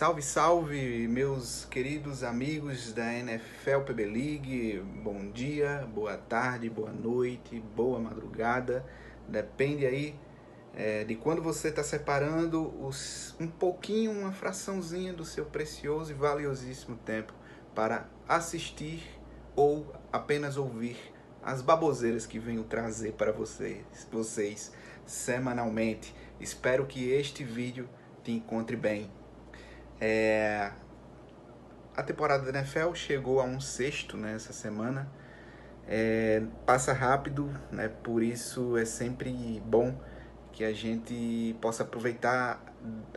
Salve, salve, meus queridos amigos da NFL PB League. Bom dia, boa tarde, boa noite, boa madrugada. Depende aí de quando você está separando um pouquinho, uma fraçãozinha do seu precioso e valiosíssimo tempo para assistir ou apenas ouvir as baboseiras que venho trazer para vocês semanalmente. Espero que este vídeo te encontre bem. A temporada da NFL chegou a um sexto, né, essa semana. Passa rápido, né, por isso é sempre bom que a gente possa aproveitar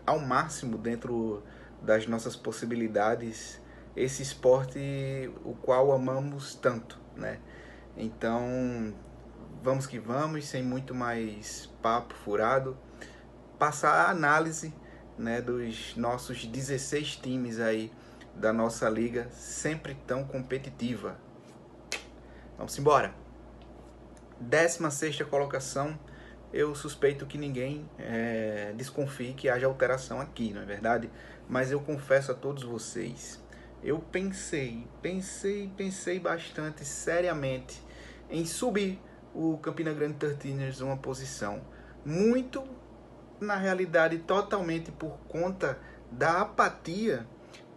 ao máximo, dentro das nossas possibilidades, esse esporte o qual amamos tanto, né? Então, vamos que vamos, sem muito mais papo furado, passar a análise, né, dos nossos 16 times aí da nossa liga, sempre tão competitiva. Vamos embora. 16ª colocação. Eu suspeito que ninguém desconfie que haja alteração aqui, não é verdade? Mas eu confesso a todos vocês, eu pensei bastante seriamente em subir o Campina Grande 13ers uma posição. Muito, na realidade, totalmente por conta da apatia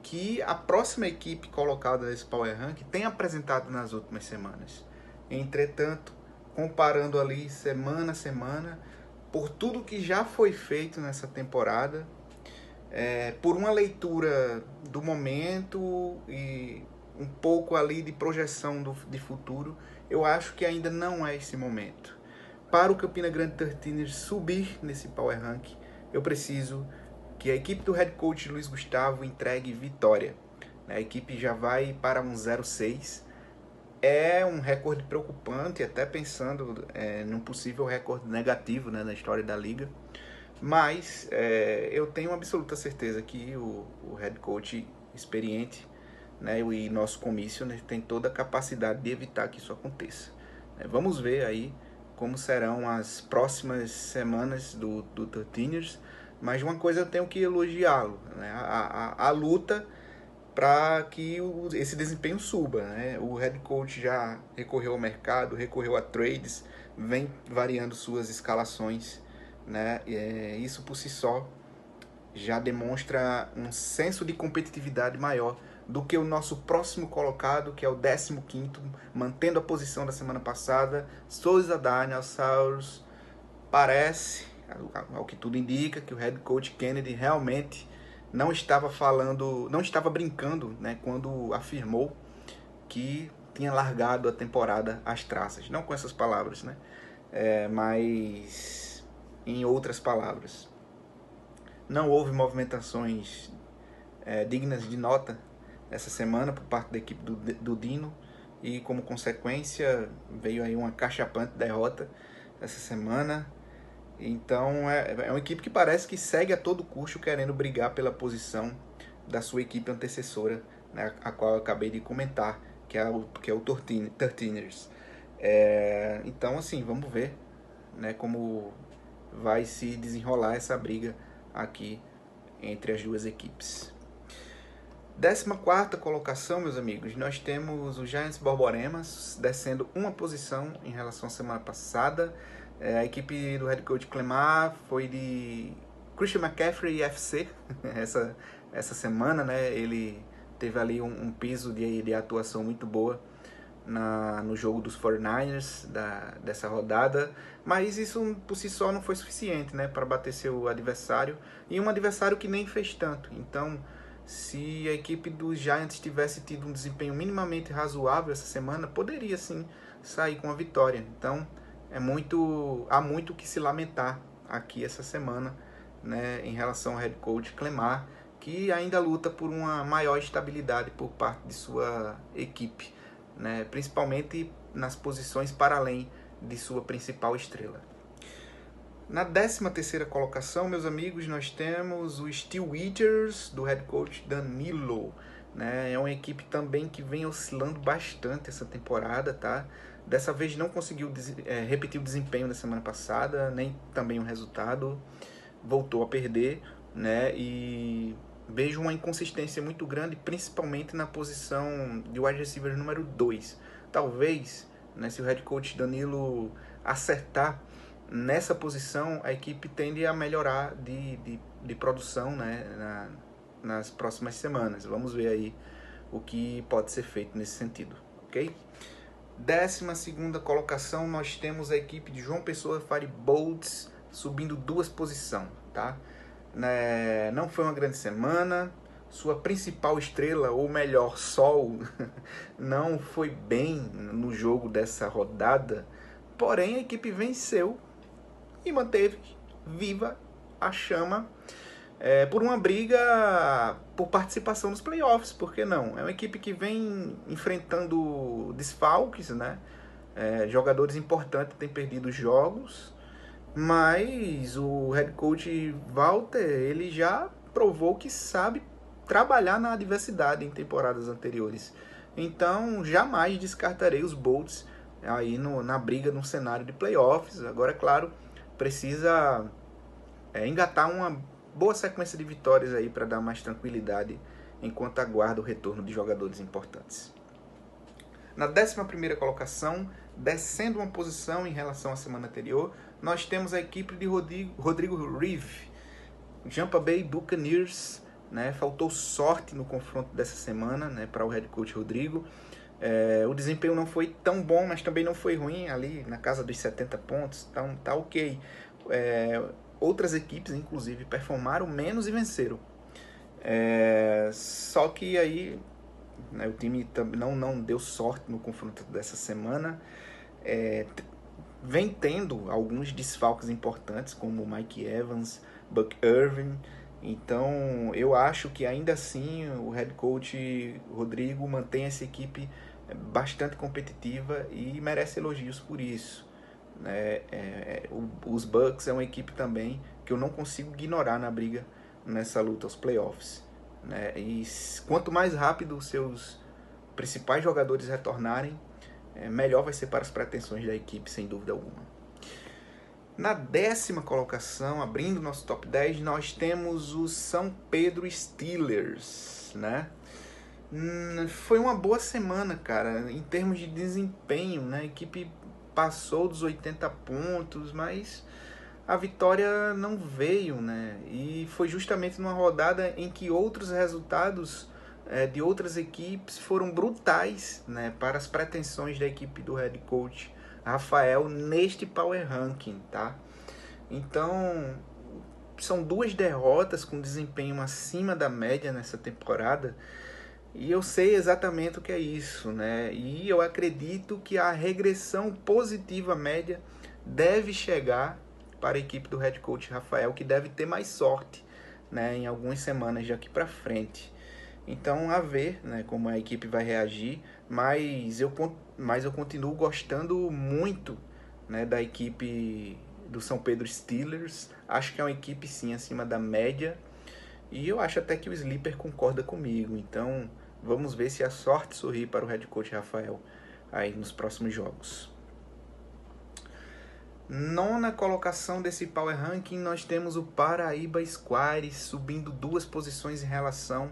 que a próxima equipe colocada nesse Power Rank tem apresentado nas últimas semanas. Entretanto, comparando ali semana a semana, por tudo que já foi feito nessa temporada, por uma leitura do momento e um pouco ali de projeção de futuro, eu acho que ainda não é esse momento. Para o Campina Grande 13ers subir nesse Power Rank, eu preciso que a equipe do head coach Luiz Gustavo entregue vitória. A equipe já vai para um 0-6. É um recorde preocupante, até pensando num possível recorde negativo, né, na história da liga. Mas eu tenho absoluta certeza que o head coach experiente, né, e nosso comício, né, tem toda a capacidade de evitar que isso aconteça. Vamos ver aí como serão as próximas semanas do 13ers, mas uma coisa eu tenho que elogiá-lo, né, a luta para que esse desempenho suba, né? O head coach já recorreu ao mercado, recorreu a trades, vem variando suas escalações, né? Isso por si só já demonstra um senso de competitividade maior do que o nosso próximo colocado, que é o 15º, mantendo a posição da semana passada, Souza Dinosaurs. Parece, ao que tudo indica, que o head coach Kennedy realmente não estava brincando, né, quando afirmou que tinha largado a temporada às traças. Não com essas palavras, né, mas em outras palavras. Não houve movimentações dignas de nota essa semana por parte da equipe do Dino, e como consequência veio aí uma cachapante derrota essa semana. Então é uma equipe que parece que segue a todo custo querendo brigar pela posição da sua equipe antecessora, né, a qual eu acabei de comentar, que é o 13ers. Então, assim, vamos ver, né, como vai se desenrolar essa briga aqui entre as duas equipes. 14ª colocação, meus amigos, nós temos o Giants Borboremas descendo uma posição em relação à semana passada. A equipe do head coach Clemar foi de Christian McCaffrey FC essa semana, né? Ele teve ali um piso de atuação muito boa no jogo dos 49ers dessa rodada, mas isso por si só não foi suficiente, né, para bater seu adversário, e um adversário que nem fez tanto. Então, se a equipe dos Giants tivesse tido um desempenho minimamente razoável essa semana, poderia sim sair com a vitória. Então, há muito que se lamentar aqui essa semana, né, em relação ao head coach Clemar, que ainda luta por uma maior estabilidade por parte de sua equipe, né, principalmente nas posições para além de sua principal estrela. Na 13ª colocação, meus amigos, nós temos o Steel Eaters do head coach Danilo, né? É uma equipe também que vem oscilando bastante essa temporada, tá? Dessa vez não conseguiu repetir o desempenho da semana passada, nem também o resultado, voltou a perder, né? E vejo uma inconsistência muito grande, principalmente na posição de wide receiver número 2. Talvez, né, se o head coach Danilo acertar nessa posição, a equipe tende a melhorar de produção, né, nas próximas semanas. Vamos ver aí o que pode ser feito nesse sentido, ok? 12ª colocação, nós temos a equipe de João Pessoa Firebolts subindo 2 posições, tá? Não foi uma grande semana, sua principal estrela, ou melhor, Sol, não foi bem no jogo dessa rodada, porém a equipe venceu e manteve viva a chama por uma briga por participação nos playoffs, por que não? É uma equipe que vem enfrentando desfalques, né? Jogadores importantes têm perdido jogos, mas o head coach Walter, ele já provou que sabe trabalhar na adversidade em temporadas anteriores. Então, jamais descartarei os Bolts aí na briga no cenário de playoffs. Agora, é claro, precisa engatar uma boa sequência de vitórias aí para dar mais tranquilidade enquanto aguarda o retorno de jogadores importantes. Na 11ª colocação, descendo uma posição em relação à semana anterior, nós temos a equipe de Rodrigo Reeve, Tampa Bay Buccaneers, né? Faltou sorte no confronto dessa semana, né, para o head coach Rodrigo. O desempenho não foi tão bom, mas também não foi ruim, ali na casa dos 70 pontos, então tá ok. Outras equipes, inclusive, performaram menos e venceram. Só que aí, né, o time não deu sorte no confronto dessa semana. Vem tendo alguns desfalques importantes, como Mike Evans, Buck Irving. Então, eu acho que ainda assim o head coach Rodrigo mantém essa equipe bastante competitiva e merece elogios por isso. Os Bucks é uma equipe também que eu não consigo ignorar na briga nessa luta aos playoffs, né? E quanto mais rápido os seus principais jogadores retornarem, melhor vai ser para as pretensões da equipe, sem dúvida alguma. Na 10ª colocação, abrindo nosso top 10, nós temos o São Pedro Steelers, né? Foi uma boa semana, cara, em termos de desempenho, né? A equipe passou dos 80 pontos, mas a vitória não veio, né? E foi justamente numa rodada em que outros resultados de outras equipes foram brutais, né, para as pretensões da equipe do head coach Rafael neste Power Ranking, tá? Então, são 2 derrotas com desempenho acima da média nessa temporada. E eu sei exatamente o que é isso, né? E eu acredito que a regressão positiva média deve chegar para a equipe do head coach Rafael, que deve ter mais sorte, né, em algumas semanas daqui para frente. Então, a ver, né, como a equipe vai reagir, mas eu continuo gostando muito, né, da equipe do São Pedro Steelers. Acho que é uma equipe, sim, acima da média. E eu acho até que o Sleeper concorda comigo. Então, vamos ver se a sorte sorri para o head coach Rafael aí nos próximos jogos. 9ª colocação desse Power Ranking, nós temos o Paraíba Squares subindo 2 posições em relação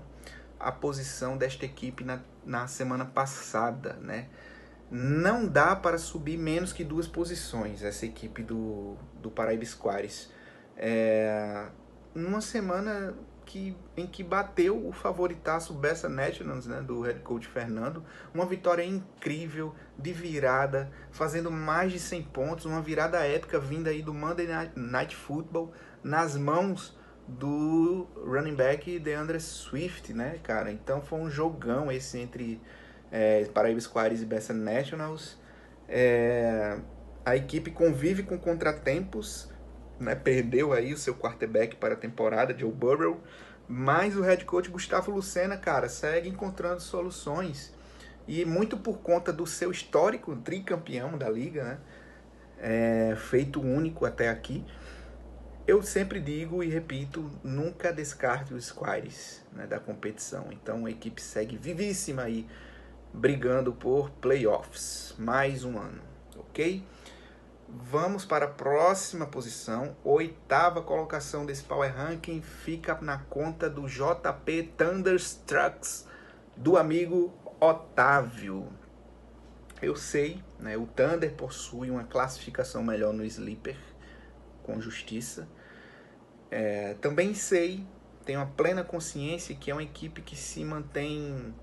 à posição desta equipe na semana passada, né? Não dá para subir menos que 2 posições essa equipe do Paraíba Squares. Numa semana em que bateu o favoritaço Bessa Nationals, né, do head coach Fernando, uma vitória incrível, de virada, fazendo mais de 100 pontos, uma virada épica vinda aí do Monday Night Football, nas mãos do running back DeAndre Swift, né, cara? Então foi um jogão esse entre Paraíba Squares e Bessa Nationals. A equipe convive com contratempos, né, perdeu aí o seu quarterback para a temporada, Joe Burrow, mas o head coach Gustavo Lucena, cara, segue encontrando soluções, e muito por conta do seu histórico tricampeão da liga, né, feito único até aqui. Eu sempre digo e repito, nunca descarte os Squares, né, da competição. Então a equipe segue vivíssima aí, brigando por playoffs, mais um ano, ok? Vamos para a próxima posição. Oitava colocação desse Power Ranking fica na conta do JP Thunderstrucks, do amigo Otávio. Eu sei, né, o Thunder possui uma classificação melhor no Sleeper, com justiça. Também sei, tenho a plena consciência que é uma equipe que se mantém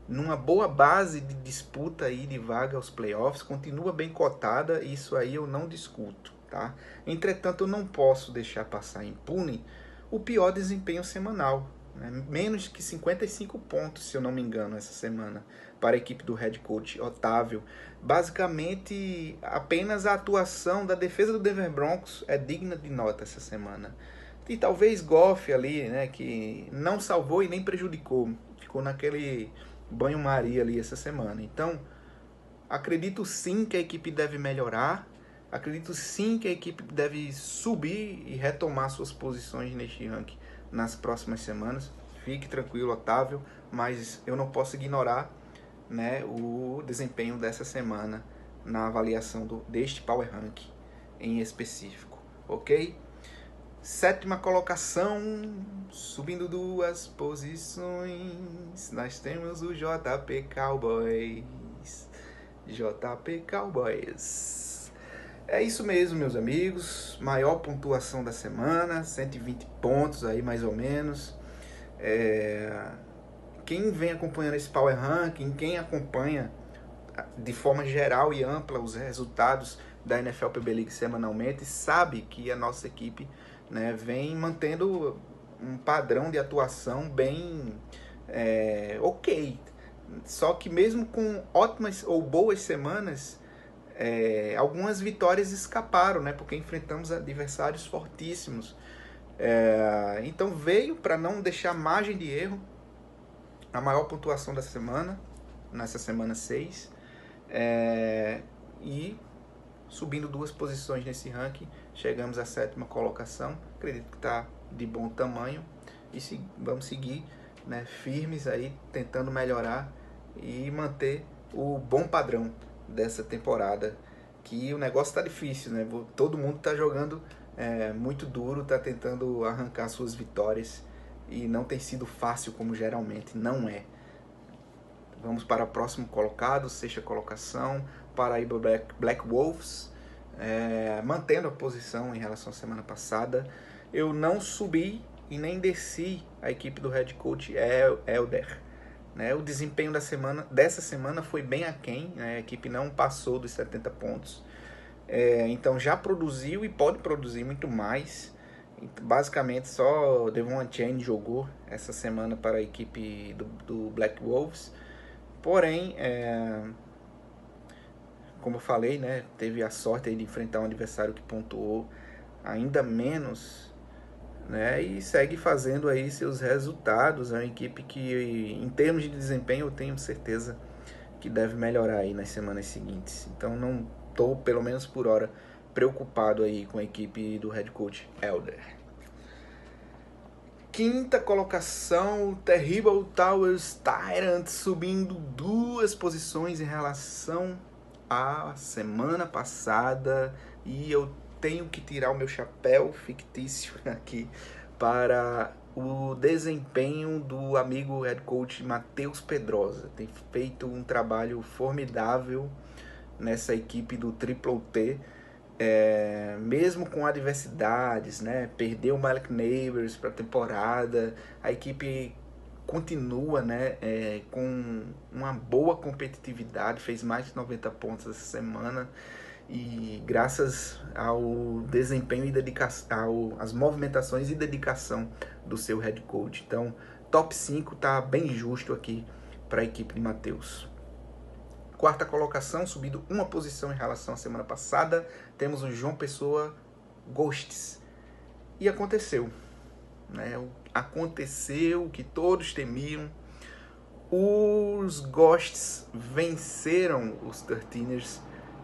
numa boa base de disputa aí de vaga aos playoffs, continua bem cotada, isso aí eu não discuto, tá? Entretanto, eu não posso deixar passar impune o pior desempenho semanal, né? Menos que 55 pontos, se eu não me engano, essa semana, para a equipe do head coach Otávio. Basicamente, apenas a atuação da defesa do Denver Broncos é digna de nota essa semana. E talvez Goff ali, né, que não salvou e nem prejudicou, ficou naquele banho-maria ali essa semana. Então, acredito sim que a equipe deve melhorar, acredito sim que a equipe deve subir e retomar suas posições neste ranking nas próximas semanas. Fique tranquilo, Otávio, mas eu não posso ignorar, né, o desempenho dessa semana na avaliação deste Power Ranking em específico, ok? Sétima colocação, subindo 2 posições, nós temos o JP Cowboys. JP Cowboys. É isso mesmo, meus amigos. Maior pontuação da semana, 120 pontos aí mais ou menos. Quem vem acompanhando esse Power Ranking, quem acompanha de forma geral e ampla os resultados da NFL PB League semanalmente, sabe que a nossa equipe, né, vem mantendo um padrão de atuação bem ok. Só que mesmo com ótimas ou boas semanas, algumas vitórias escaparam, né, porque enfrentamos adversários fortíssimos. Então veio para não deixar margem de erro a maior pontuação da semana, nessa semana 6. E subindo 2 posições nesse ranking, chegamos à 7ª colocação. Acredito que está de bom tamanho e vamos seguir, né, firmes aí, tentando melhorar e manter o bom padrão dessa temporada, que o negócio está difícil, né? Todo mundo está jogando muito duro, está tentando arrancar suas vitórias e não tem sido fácil como geralmente não é. Vamos para o próximo colocado, 6ª colocação, Paraíba Black Wolves, mantendo a posição em relação à semana passada. Eu não subi e nem desci a equipe do head coach Elder. Né? O desempenho dessa semana foi bem aquém, né? A equipe não passou dos 70 pontos. Então já produziu e pode produzir muito mais. Basicamente só Devon Chain jogou essa semana para a equipe do Black Wolves. Porém, como eu falei, né, teve a sorte aí de enfrentar um adversário que pontuou ainda menos, né, e segue fazendo aí seus resultados. É uma equipe que, em termos de desempenho, eu tenho certeza que deve melhorar aí nas semanas seguintes. Então não estou, pelo menos por hora, preocupado aí com a equipe do head coach Elder. 5ª colocação, Terrible Towers Tyrant, subindo 2 posições em relação à semana passada. E eu tenho que tirar o meu chapéu fictício aqui para o desempenho do amigo head coach Matheus Pedrosa. Tem feito um trabalho formidável nessa equipe do Triple T. Mesmo com adversidades, né? Perdeu o Malik Neighbors para a temporada, a equipe continua, né, com uma boa competitividade, fez mais de 90 pontos essa semana, e graças ao desempenho e dedicação, às movimentações e dedicação do seu head coach. Então, top 5 tá bem justo aqui para a equipe de Matheus. 4ª colocação, subindo 1 posição em relação à semana passada, temos o João Pessoa Ghosts. E aconteceu, né? Aconteceu o que todos temiam. Os Ghosts venceram os 13ers,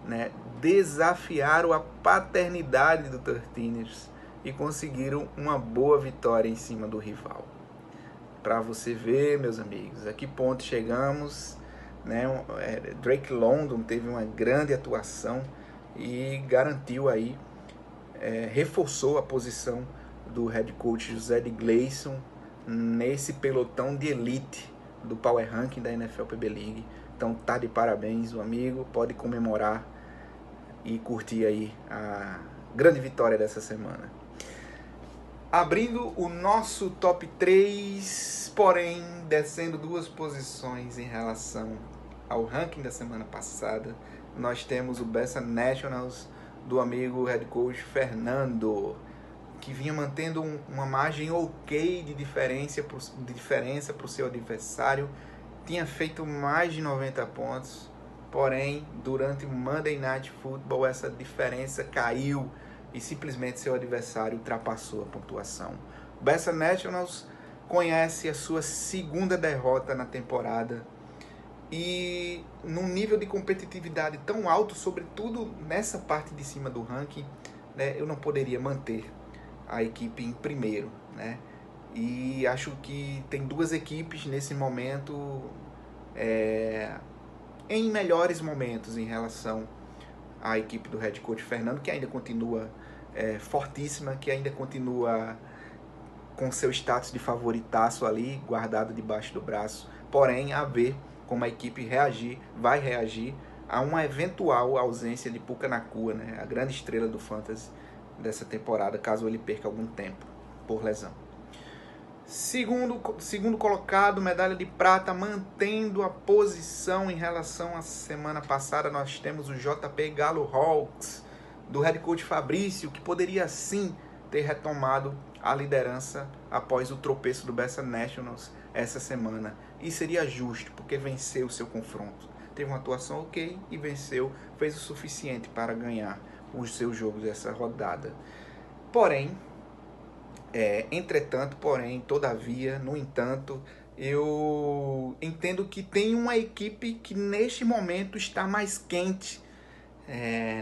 né? Desafiaram a paternidade do 13ers e conseguiram uma boa vitória em cima do rival. Para você ver, meus amigos, a que ponto chegamos, né? Drake London teve uma grande atuação, e garantiu aí, reforçou a posição do head coach José de Gleison nesse pelotão de elite do Power Ranking da NFL PB League. Então tá de parabéns o amigo, pode comemorar e curtir aí a grande vitória dessa semana. Abrindo o nosso top 3, porém descendo 2 posições em relação ao ranking da semana passada, nós temos o Bessa Nationals do amigo head coach Fernando, que vinha mantendo uma margem ok de diferença para o seu adversário, tinha feito mais de 90 pontos, porém durante o Monday Night Football essa diferença caiu e simplesmente seu adversário ultrapassou a pontuação. O Bessa Nationals conhece a sua segunda derrota na temporada e num nível de competitividade tão alto, sobretudo nessa parte de cima do ranking, né, eu não poderia manter a equipe em primeiro, né? E acho que tem 2 equipes nesse momento em melhores momentos em relação à equipe do head coach Fernando, que ainda continua fortíssima, que ainda continua com seu status de favoritaço ali, guardado debaixo do braço. Porém, a ver como a equipe vai reagir a uma eventual ausência de Puka Nacua, né? A grande estrela do Fantasy dessa temporada, caso ele perca algum tempo por lesão. Segundo colocado, medalha de prata, mantendo a posição em relação à semana passada, nós temos o JP Galo Hawks, do head coach Fabrício, que poderia sim ter retomado a liderança após o tropeço do Bessa Nationals essa semana. E seria justo, porque venceu o seu confronto. Teve uma atuação ok e venceu, fez o suficiente para ganhar os seus jogos dessa rodada. Porém, todavia, no entanto, eu entendo que tem uma equipe que neste momento está mais quente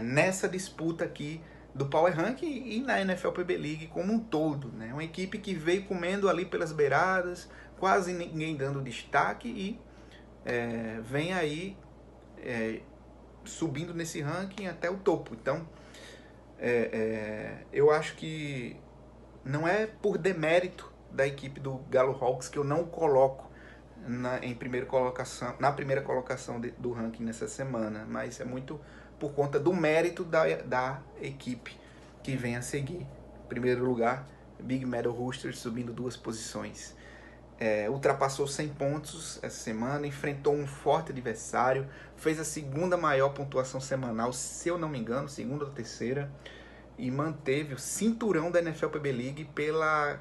nessa disputa aqui do Power Ranking e na NFL PB League como um todo, né? Uma equipe que veio comendo ali pelas beiradas, quase ninguém dando destaque e vem aí subindo nesse ranking até o topo. Então, eu acho que não é por demérito da equipe do Galo Hawks que eu não coloco na primeira colocação do ranking nessa semana, mas é muito por conta do mérito da equipe que vem a seguir. Em primeiro lugar, Big Meadow Roosters subindo 2 posições. Ultrapassou 100 pontos essa semana, enfrentou um forte adversário, fez a segunda maior pontuação semanal, se eu não me engano, segunda ou terceira, e manteve o cinturão da NFL PB League pela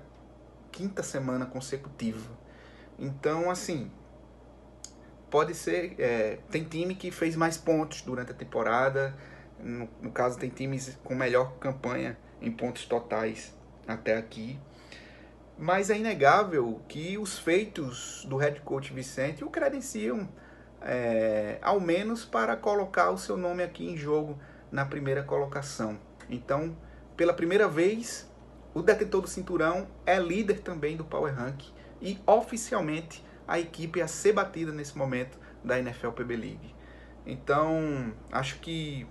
5ª semana consecutiva. Então, assim, pode ser... tem time que fez mais pontos durante a temporada, no caso tem times com melhor campanha em pontos totais até aqui. Mas é inegável que os feitos do head coach Vicente o credenciam, ao menos para colocar o seu nome aqui em jogo na primeira colocação. Então, pela primeira vez, o detentor do cinturão é líder também do Power Ranking e oficialmente a equipe a ser batida nesse momento da NFL PB League. Então, acho que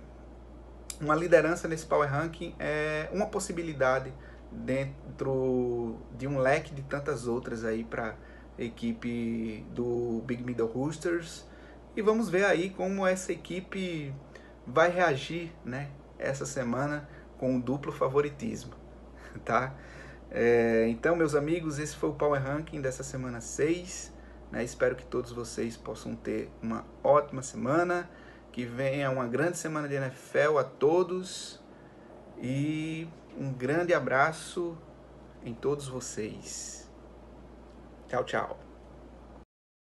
uma liderança nesse Power Ranking é uma possibilidade dentro de um leque de tantas outras aí para a equipe do Big Meadow Roosters. E vamos ver aí como essa equipe vai reagir, né, essa semana com o duplo favoritismo, tá? Então, meus amigos, esse foi o Power Ranking dessa semana 6. Né? Espero que todos vocês possam ter uma ótima semana, que venha uma grande semana de NFL a todos e um grande abraço em todos vocês. Tchau, tchau.